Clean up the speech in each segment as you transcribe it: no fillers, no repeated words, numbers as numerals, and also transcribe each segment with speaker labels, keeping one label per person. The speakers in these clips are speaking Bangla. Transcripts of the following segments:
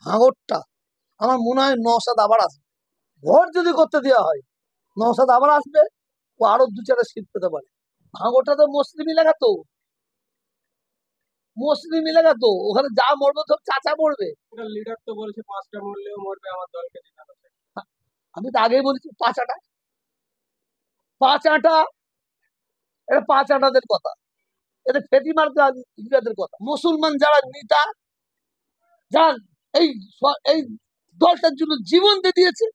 Speaker 1: ভাঙরটা আমার মনে হয় নওশাদ আবার আসবে। ভোট যদি করতে দেওয়া হয় নওশাদ আবার আসবে, ও আরো 2-4টা সিট পেতে পারে। ভাঙরটা তো মুসলিম এলাকা, তো মুসলিম এলাকা, তো ওখানে যা মরবে সব চাচা মরবে।
Speaker 2: লিডার তো বলছে 5টা মরলেও মরবে আমার দলকে জিতানো।
Speaker 1: আমি তো আগেই বলেছি 5 আটা, 5 আটা, এটা 5 আটাদের কথা, এটা ফেটি মার্কা ইংরেজদের কথা। মুসলমান যারা নেতা, যারা এই এই দলটার জন্য জীবন দিয়ে দিয়েছে,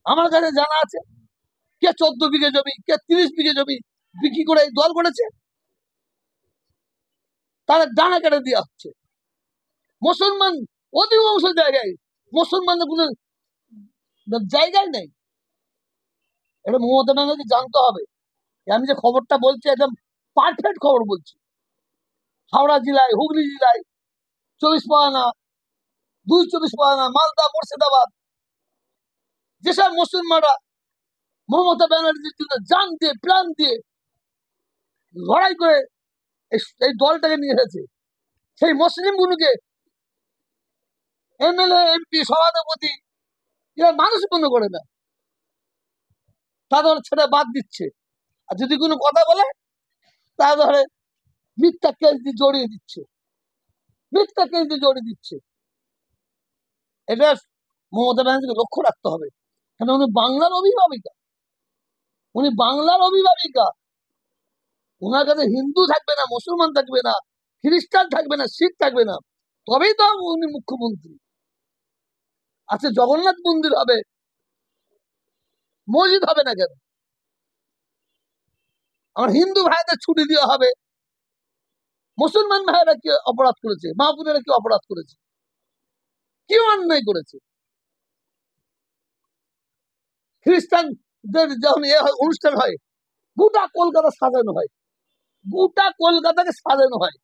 Speaker 1: আমার কাছে জানা আছে, কে 14 বিঘে জমি, কে 30 বিঘে জমি বিক্রি করে এই দল করেছে, তাদের ডানা কেটে দেওয়া হচ্ছে। মুসলমান অধিকাংশ জায়গায় মুসলমানদের কোনো জায়গায় নেই। এটা মমতা ব্যানার্জি জানতে হবে। আমি যে খবরটা বলছি একদম পারফেক্ট খবর বলছি। হাওড়া জেলায়, হুগলি জেলায়, 24 পরগনা, 2 24 পরগনা, মালদা, মুর্শিদাবাদ, যেসব মুসলমানরা মমতা ব্যানার্জির জন্য জান দিয়ে প্রাণ দিয়ে লড়াই করে এই দলটাকে নিয়ে এসেছে, সেই মুসলিম গুলোকে এমএলএ, এমপি, সভাপতি এরা মানুষ মনে করে না, তাদের ছেড়ে বাদ দিচ্ছে। আর যদি কোনো কথা বলে তাহলে মিথ্যা কেস দিয়ে জড়িয়ে দিচ্ছে, মিথ্যা কেস দিয়ে জড়িয়ে দিচ্ছে। এটা মমতা ব্যানার্জিকে লক্ষ্য রাখতে হবে, কারণ উনি বাংলার অভিভাবিকা, উনি বাংলার অভিভাবিকা। ওনার কাছে হিন্দু থাকবে না, মুসলমান থাকবে না, খ্রিস্টান থাকবে না, শিখ থাকবে না, তবেই তো উনি মুখ্যমন্ত্রী। আচ্ছা, জগন্নাথ মন্দির হবে, মসজিদ হবে না কেন? আমার হিন্দু ভাইদের ছুটি দেওয়া হবে, মুসলমান ভাইয়েরা কি অপরাধ করেছে, মা বোনেরা কি অপরাধ করেছে, কি অন্যায় করেছে? খ্রিস্টানদের যখন অনুষ্ঠান হয়, গোটা কলকাতা সাজানো হয়, গোটা কলকাতাকে সাজানো হয়।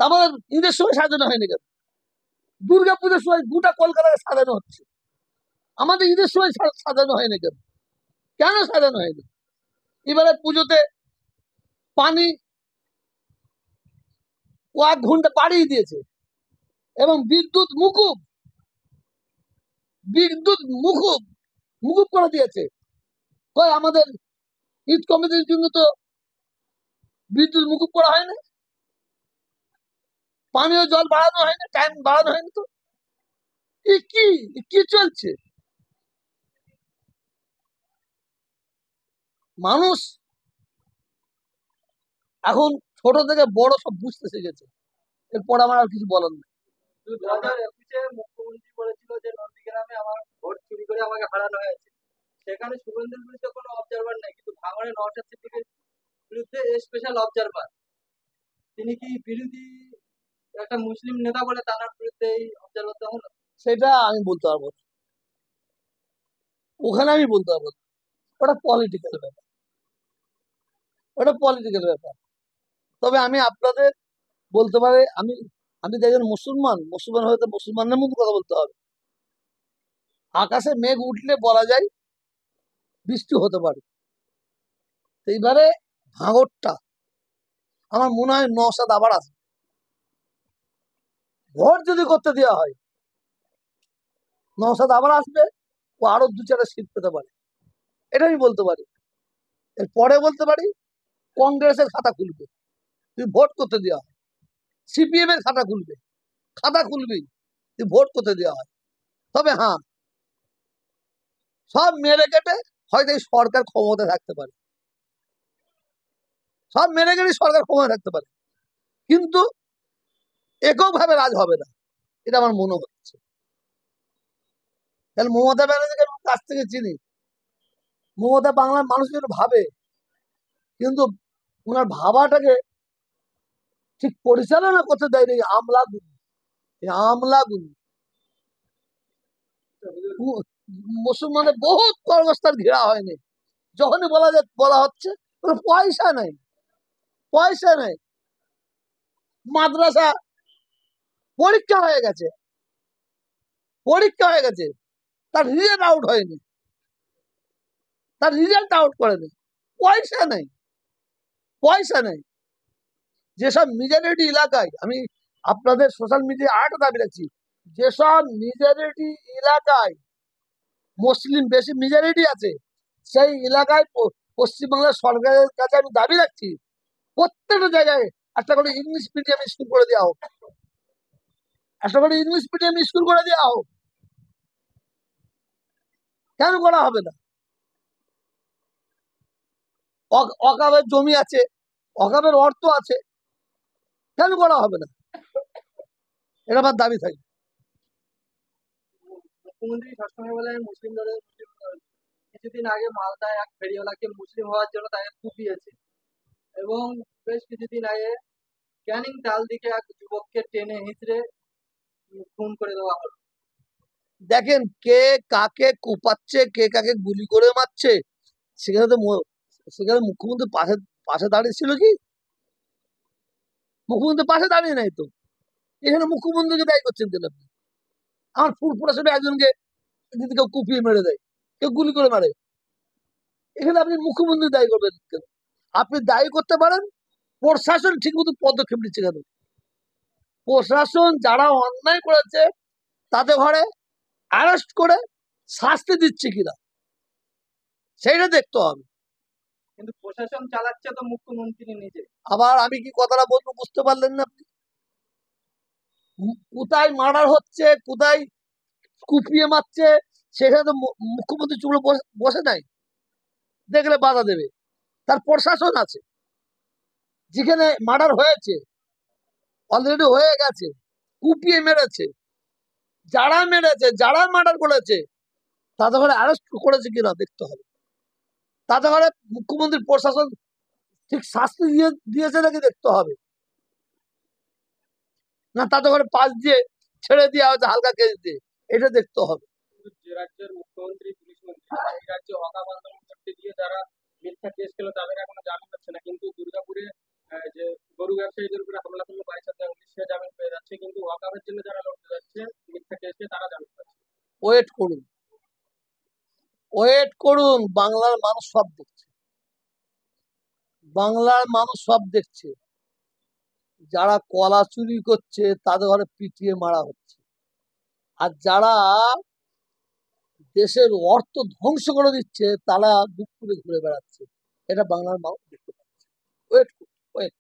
Speaker 1: আমাদের ঈদের সময় সাজানো হয়নি কেন? দুর্গা পুজোর সময় গোটা কলকাতাকে সাজানো হচ্ছে, আমাদের ঈদের সময় সাজানো হয়নি কেন? কেন সাজানো হয়নি? এবারে পুজোতে পানি 1 ঘন্টা বাড়িয়ে দিয়েছে এবং বিদ্যুৎ মুকুব, বিদ্যুৎ মুকুব মুকুব করে দিয়েছে। কই আমাদের ঈদ কমিটির জন্য তো বিদ্যুৎ মুকুব করা হয় না, পানীয় জল বাড়ানো হয় না, টাইম বাড়ানো হয়নি। তো কি কি চলছে? মানুষ এখন ছোট থেকে বড় সব বুঝতে শিখেছে, এরপর আমার আর কিছু বলার নেই।
Speaker 2: 2021-এ মুখ্যমন্ত্রী বলেছিল যে নন্দীগ্রামে আমার ভোট চুরি করে আমাকে হারানো হয়েছে, সেখানে শুভেন্দুর বিরুদ্ধে কোনো অবজারভার নাই, কিন্তু ভাঙড়ে নওশাদ সিদ্দিকীর বিরুদ্ধে স্পেশাল অবজারভার। তিনি কি বিরোধী একটা মুসলিম নেতা বলে তার বিরুদ্ধে এই অবজারভারটা হলো?
Speaker 1: সেটা আমি বলতে পারবো না, ওখানে আমি বলতে পারবো না, ওটা পলিটিক্যাল ব্যাপার, ওটা পলিটিক্যাল ব্যাপার। তবে আমি আপনাদের বলতে পারি, আমি আমি তো একজন মুসলমান, মুসলমান হয়তো মুসলমানদের মধ্যে কথা বলতে হবে। আকাশে মেঘ উঠলে বলা যায় বৃষ্টি হতে পারে। এইবারে ভাঙরটা আমার মনে হয় নওশাদ আবার আসবে। ভোট যদি করতে দেওয়া হয় নওশাদ আবার আসবে, ও আরো 2-4টা সিট পেতে পারে, এটা আমি বলতে পারি। এরপরে বলতে পারি কংগ্রেসের খাতা খুলবে যদি ভোট করতে দেওয়া হয়, সিপিএম এর খাতা খুলবে, খাতা খুলবেই যদি ভোট করতে দেওয়া হয়। তবে হ্যাঁ, সব মেরে কেটে হয়তো এই সরকার ক্ষমতা থাকতে পারে, সব মেরে কেটে সরকার ক্ষমতা থাকতে পারে, কিন্তু এককভাবে রাজ হবে না, এটা আমার মনে হচ্ছে। তাহলে মমতা ব্যানার্জিকে আমি কাছ থেকে চিনি, মমতা বাংলার মানুষ যেন ভাবে, কিন্তু ওনার ভাবাটাকে ঠিক পরিচালনা করতে দেয়নি আমলাগুলো, এই আমলাগুলো। মুসলমানের বহুত কর্মস্থান ঘেরা হয়নি, যখনই বলা হচ্ছে পয়সা নাই, পয়সা নাই। মাদ্রাসা পরীক্ষা হয়ে গেছে, পরীক্ষা হয়ে গেছে, তার রিজেল্ট আউট হয়নি, তার রিজেল্ট আউট করেনি, পয়সা নেই, পয়সা নেই। যেসব মেজরিটি এলাকায়, আমি আপনাদের সোশ্যাল মিডিয়া আরেকটা দাবি রাখছি, যেসব মেজরিটি এলাকায় মুসলিম বেশি মেজরিটি আছে, সেই এলাকায় পশ্চিমবাংলার সরকারের কাছে আমি দাবি রাখছি প্রত্যেকটা জায়গায় একটা করে ইংলিশ মিডিয়াম স্কুল করে দেওয়া হোক, একটা করে ইংলিশ মিডিয়াম স্কুল করে দেওয়া হোক। কেন করা হবে না? অকাবের জমি আছে, অকাবের অর্থ আছে, কেন করা হবে না? এটা আমার দাবি থাকে।
Speaker 2: মুখ্যমন্ত্রী সবসময় বলে মুসলিম ধর্মের মুসলিম ধর্মের। কিছুদিন আগে মালদায় এক ফেরিওয়ালাকে মুসলিম হওয়ার জন্য তাকে কুপিয়েছে, এবং বেশ কিছুদিন আগে ক্যানিং তাল দিকে এক যুবককে টেনে হিঁচড়ে খুন করে দেওয়া হলো।
Speaker 1: দেখেন কে কাকে কোপাচ্ছে, কে কাকে গুলি করে মারছে, সেখানে তো সেখানে মুখ্যমন্ত্রী পাশে পাশে দাঁড়িয়ে ছিল কি? মুখ্যমন্ত্রী পাশে দাঁড়িয়ে নাই তো। এখানে মুখ্যমন্ত্রীকে দায়ী করছেন কেন আপনি? আমার ফুরফুরা হিসেবে একজনকে যদি কেউ কুপিয়ে মেরে দেয়, কেউ গুলি করে মারে, এখানে আপনি মুখ্যমন্ত্রী দায়ী করবেন কেন? আপনি দায়ী করতে পারেন প্রশাসন ঠিক মতো পদক্ষেপ নিচ্ছে কেন? প্রশাসন যারা অন্যায় করেছে তাদের ঘরে অ্যারেস্ট করে শাস্তি দিচ্ছে কিনা সেইটা দেখতে হবে।
Speaker 2: কিন্তু প্রশাসন চালাচ্ছে তো মুখ্যমন্ত্রী নিজে।
Speaker 1: আবার আমি কি কথাটা বলবো বুঝতে পারলেন না আপনি? কোথায় মার্ডার হচ্ছে, কোথায় কুপিয়ে মারছে, সেখানে তো মুখ্যমন্ত্রী চুলো বসে নাই, দেখলে বাধা দেবে। তার প্রশাসন আছে, যেখানে মার্ডার হয়েছে, অলরেডি হয়ে গেছে, কুপিয়ে মেরেছে, যারা মেরেছে, যারা মার্ডার করেছে তাদের ঘরে অ্যারেস্ট করেছে কিনা দেখতে হবে। তাদের ঘরে মুখ্যমন্ত্রীর প্রশাসন ঠিক শাস্তি দিয়েছে নাকি দেখতে হবে, না তাদের ঘরে পাশ দিয়ে ছেড়ে দেওয়া হয়েছে হালকা কেস দিয়ে, এটা দেখতে হবে।
Speaker 2: যে রাজ্যের মুখ্যমন্ত্রী পুলিশ মন্ত্রী, এই রাজ্যে ওয়াকাব আন্দোলন করতে গিয়ে যারা মিথ্যা কেস খেলো তাদের এখনো জামিন হচ্ছে না, কিন্তু দুর্গাপুরে যে গরু ব্যবসায়ীদের উপরে হামলা করলো 22,19 সে জামিন পেয়ে যাচ্ছে, কিন্তু ওয়াকাবের জন্য যারা লড়তে যাচ্ছে মিথ্যা কেস দিয়ে তারা জামিন পাচ্ছে।
Speaker 1: ওয়েট করুন, ওয়েট করুন, বাংলার মানুষ সব দেখছে, বাংলার মানুষ সব দেখছে। যারা কলা চুরি করছে তাদের ঘরে পিটিয়ে মারা হচ্ছে, আর যারা দেশের অর্থ ধ্বংস করে দিচ্ছে তারা বুক করে ঘুরে বেড়াচ্ছে। এটা বাংলার মানুষ দেখতে পাচ্ছে। Wait wait.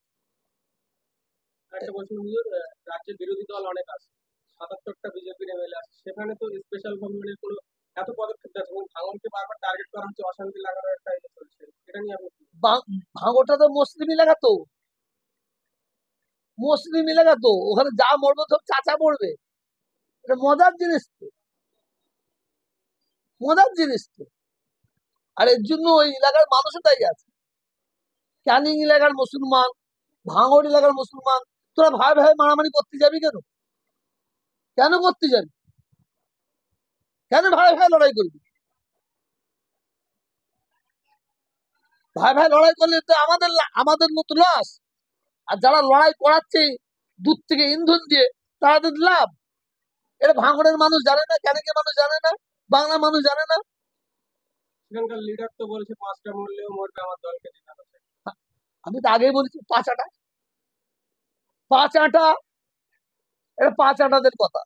Speaker 2: একটা প্রশ্ন হুজুর, রাজ্যের বিরোধী দল অনেক আছে, 77টা বিজেপির এমএলএ আছে, সেখানে তো স্পেশাল গভর্নমেন্টের কোনো এত পদক্ষেপ আছে এবং ভাঙনকে বারবার টার্গেট করা হচ্ছে, অশান্তি লাগানোর একটা ইয়ে চলছে, এটা নিয়ে আপনি
Speaker 1: ভাঙোটা তো মুসলিম এলাকা, তো মুসলিম এলাকা, তো ওখানে যা মরবে সব চাচা মরবে। এটা মজার জিনিস তো, মজার জিনিস তো। আর এর জন্য ওই এলাকার মানুষও তাই আছে। ক্যানিং এলাকার মুসলমান, ভাঙড় এলাকার মুসলমান, তোরা ভাই ভাই মারামারি করতে যাবি কেন? কেন করতে যাবি? কেন ভাই ভাই লড়াই করবি? ভাই ভাই লড়াই করলে তো আমাদের আমাদের মতো লস, আর যারা লড়াই করাচ্ছে দূর থেকে ইন্ধন দিয়ে তাদের লাভ। এটা ভাঙড়ের মানুষ জানে না, ক্যানিংয়ের মানুষ জানে না, বাংলা মানুষ জানে না।
Speaker 2: সেখানকার লিডার তো বলছে 5টা মরলেও মরবে, আমার দলকে জেতানো চাই।
Speaker 1: আমি তো আগেই বলেছি পাঁচ আটা, পাঁচ আটা, এটা পাঁচ আটাদের কথা,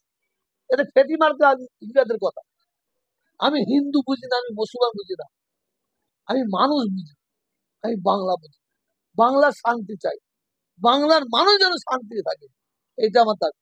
Speaker 1: এটা ফেটি মার্কা হিজড়াদের কথা। আমি হিন্দু বুঝি না, আমি মুসলমান বুঝি না, আমি মানুষ বুঝি, আমি বাংলা বুঝি। বাংলার শান্তি চাই, বাংলার মানুষ যেন শান্তি থাকে, এটা আমার দাবি।